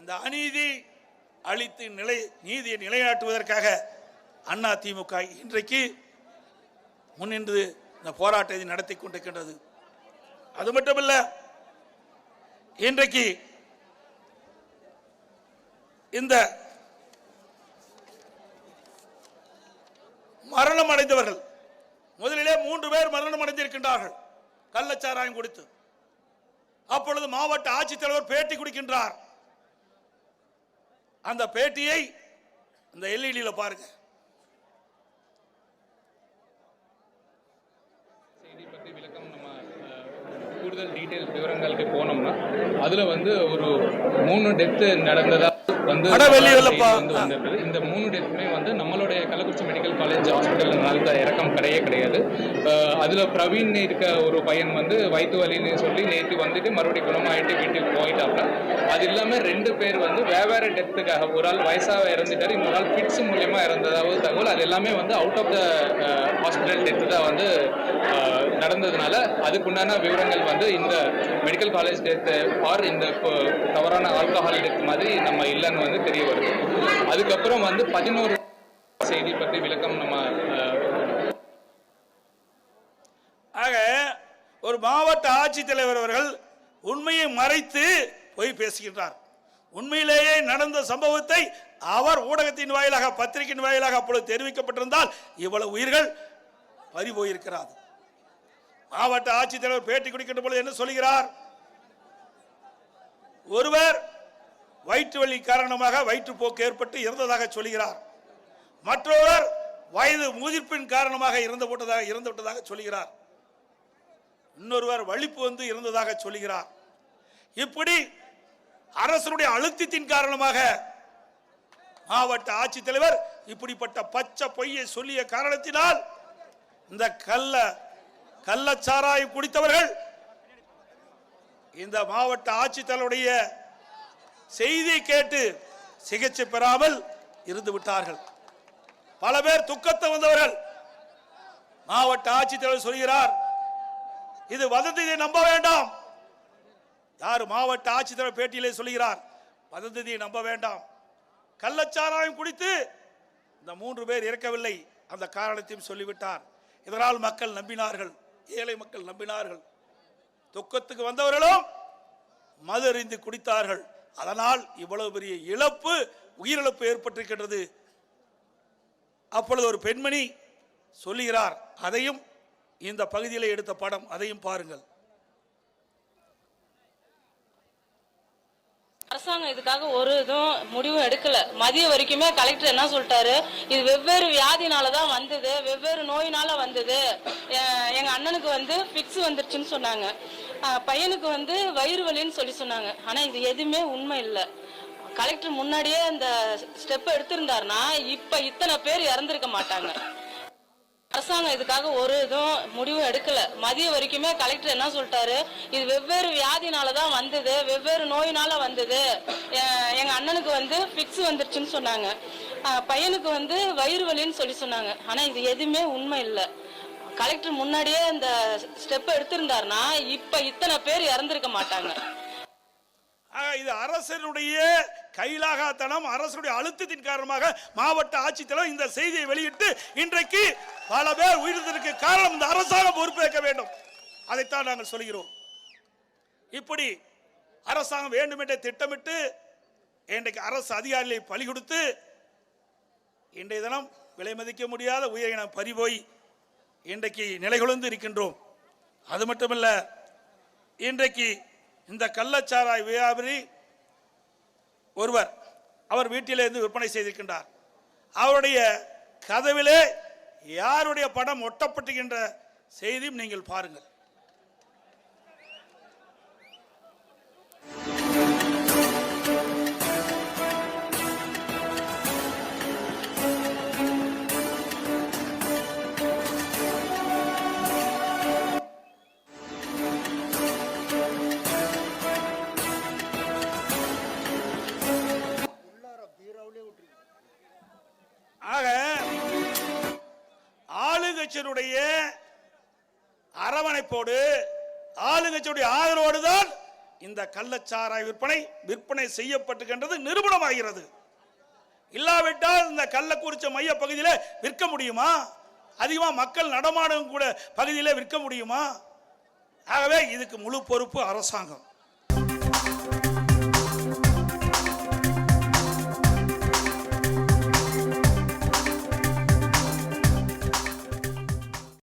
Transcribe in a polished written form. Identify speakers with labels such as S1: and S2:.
S1: இந்த அநீதி அளித்து நீதியை நிலைநாட்டுவதற்காக அதிமுக இன்றைக்கு முன்னின்று இந்த போராட்டத்தை நடத்தி கொண்டிருக்கின்றது. அது மட்டுமல்ல, இன்றைக்கு இந்த மரணம் அடைந்தவர்கள் முதலிலே 3 பேர் மரணம் அடைந்திருக்கின்றார்கள் கள்ளச்சாராயம் குடித்து. அப்பொழுது மாவட்ட ஆட்சித்தலைவர் பேட்டி கொடுக்கின்றார். அந்த பேட்டியை இந்த எல்இடியில பாருங்க.
S2: செய்தி பற்றி விளக்கம் நம்ம கூடுதல் டீடைல் விவரங்களுக்கு போனோம்னா அதுல ஒரு 3 டெத் நடந்ததா இந்த 3 டெத்துமே நம்மளுடைய கள்ளக்குறிச்சி மெடிக்கல் காலேஜ் ஹாஸ்பிட்டல் நடந்த இறக்கம் கிடையாது. அதுல பிரவீன் இருக்க ஒரு பையன் வயிற்று வலின்னு சொல்லி நேற்று மறுபடியும் குணமாயிட்டு வீட்டுக்கு போயிட்டாப்ல. அது இல்லாம 2 பேர் வெவ்வேறு டெத்துக்காக, ஒரு ஆள் வயசாக இறந்துட்டாரு, இன்னொரு ஆள் பிட்ஸ் மூலியமா இறந்ததாவது தகவல். அது எல்லாமே out of the hospital death தான் நடந்ததுனால அதுக்குண்டான விவரங்கள் இந்த மெடிக்கல் காலேஜ் டெத்து ஆர் இந்த தவறான ஆல்கஹால் டெத் மாதிரி நம்ம இல்லைன்னு தெரிய வருது. அதுக்கப்புறம் 11 செய்தி பற்றி விளக்கம் நம்ம
S1: ஆக ஒரு மாவட்ட ஆட்சித்தலைவர் அவர்கள் உண்மையை மறைத்து போய் பேசுகின்றார். உண்மையிலேயே நடந்த சம்பவத்தை அவர் ஊடகத்தின் வாயிலாக, பத்திரிகையின் வாயிலாக அப்பொழுது தெரிவிக்கப்பட்டிருந்தால் இவ்வளவு உயிர்கள் பறி போயிருக்கிறார். மாவட்ட ஆட்சித்தலைவர் பேட்டி கொடுக்கின்ற பொழுது என்ன சொல்கிறார்? ஒருவர் வயிற்று வலி காரணமாக வயிற்றுப்போக்கு ஏற்பட்டு இறந்ததாக சொல்கிறார். மற்றொருவர் வயது முதிர்ப்பின் காரணமாக இறந்து விட்டதாக சொல்கிறார். இன்னொருவர் வலிப்பு இறந்ததாக சொல்கிறார். இப்படி அரசுடைய அழுத்தத்தின் காரணமாக மாவட்ட ஆட்சித்தலைவர் இப்படிப்பட்ட பச்சை பொய்யை சொல்லிய காரணத்தினால் இந்த கள்ளச்சாராயம் குடித்தவர்கள் இந்த மாவட்ட ஆட்சித்தலைவருடைய செய்தியை கேட்டு சிகிச்சை பெறாமல் இருந்து விட்டார்கள். பல பேர் துக்கத்தை வந்தவர்கள். மாவட்ட ஆட்சித்தலைவர் சொல்கிறார், இது வதந்தியை நம்ப வேண்டாம். யார்? மாவட்ட ஆட்சித்தலைவர் பேட்டியிலே சொல்கிறார், வதந்தியை நம்ப வேண்டாம். கள்ளச்சாராயம் குடித்து இந்த 3 பேர் இறக்கவில்லை, அந்த காரணத்தையும் சொல்லிவிட்டார். இதனால் மக்கள் நம்பினார்கள், ஏழை மக்கள் நம்பினார்கள். துக்கத்துக்கு வந்தவர்களும் மது அருந்தி குடித்தார்கள். அதனால் இவ்வளவு பெரிய இழப்பு, உயிரிழப்பு ஏற்பட்டிருக்கின்றது. அப்பொழுது ஒரு பெண்மணி சொல்லுகிறார். அதையும் இந்த பகுதியில் எடுத்த படம், அதையும் பாருங்கள்.
S3: அரசாங்கம் இதுக்காக ஒரு இதுவும் முடிவும் எடுக்கல. மதியம் வரைக்குமே கலெக்டர் என்ன சொல்லிட்டாரு, இது வெவ்வேறு வியாதினாலதான் வந்தது, வெவ்வேறு நோயினால வந்தது. எங்க அண்ணனுக்கு பிக்ஸ் வந்துருச்சுன்னு சொன்னாங்க, பையனுக்கு வயிறு வலின்னு சொல்லி சொன்னாங்க. ஆனா இது எதுவுமே உண்மை இல்லை. கலெக்டர் முன்னாடியே அந்த ஸ்டெப் எடுத்திருந்தாருன்னா இப்ப இத்தனை பேர் இறந்திருக்க மாட்டாங்க. அரசாங்கம் இதுக்காக ஒரு இதுவும் முடிவும் எடுக்கல. மதியம் வரைக்குமே கலெக்டர் என்ன சொல்லிட்டாரு, இது வெவ்வேறு வியாதினாலதான் வந்தது, வெவ்வேறு நோயினால வந்தது. எங்க அண்ணனுக்கு பிக்ஸ் வந்துருச்சுன்னு சொன்னாங்க, பையனுக்கு வயிறு வலின்னு சொல்லி சொன்னாங்க. ஆனா இது எதுவுமே உண்மை இல்லை. கலெக்டர் முன்னாடியே அந்த ஸ்டெப் எடுத்திருந்தாருன்னா இப்ப இத்தனை பேர் இறந்திருக்க மாட்டாங்க.
S1: இது அரசனுடைய கைலாகத்தனம், அரசுடைய அழுத்தத்தின் காரணமாக மாவட்ட ஆட்சித்தலைவர் இந்த செய்தியை வெளியிட்டு இன்றைக்கு பல பேர் உயிரிழந்ததற்கு காரணம் இந்த அரசாங்கம் பொறுப்பேற்க வேண்டும். அதைத்தான் நாங்கள் சொல்கிறோம். இப்படி அரசாங்கம் வேண்டுமென்றே திட்டமிட்டு இன்றைக்கு அரசு அதிகாரிகளை பலி கொடுத்து இன்றைய தினம் விலை மதிக்க முடியாத உயிரின பறிபோய் இன்றைக்கு நிலைகுலைந்து இருக்கின்றோம். அது மட்டுமல்ல, இன்றைக்கு இந்த கள்ளச்சாராய வியாபாரி ஒருவர் அவர் வீட்டிலே இருந்து விற்பனை செய்திருக்கின்றார். அவருடைய கதவிலே யாருடைய படம் ஒட்டப்பட்டுகின்ற செய்தியும் நீங்கள் பாருங்கள். ஆக ஆளுங்கட்சியினுடைய அரவணைப்போடு, ஆளுங்கட்சியுடைய ஆதரவோடு தான் இந்த கள்ளச்சாராய விற்பனை செய்யப்பட்டுகின்றது நிரூபணமாகிறது. இல்லாவிட்டால் இந்த கள்ளக்குறிச்சி மைய பகுதியில் விற்க முடியுமா? அதிகமாக மக்கள் நடமாடும் கூட பகுதியில் விற்க முடியுமா? ஆகவே இதுக்கு முழு பொறுப்பு அரசாங்கம்.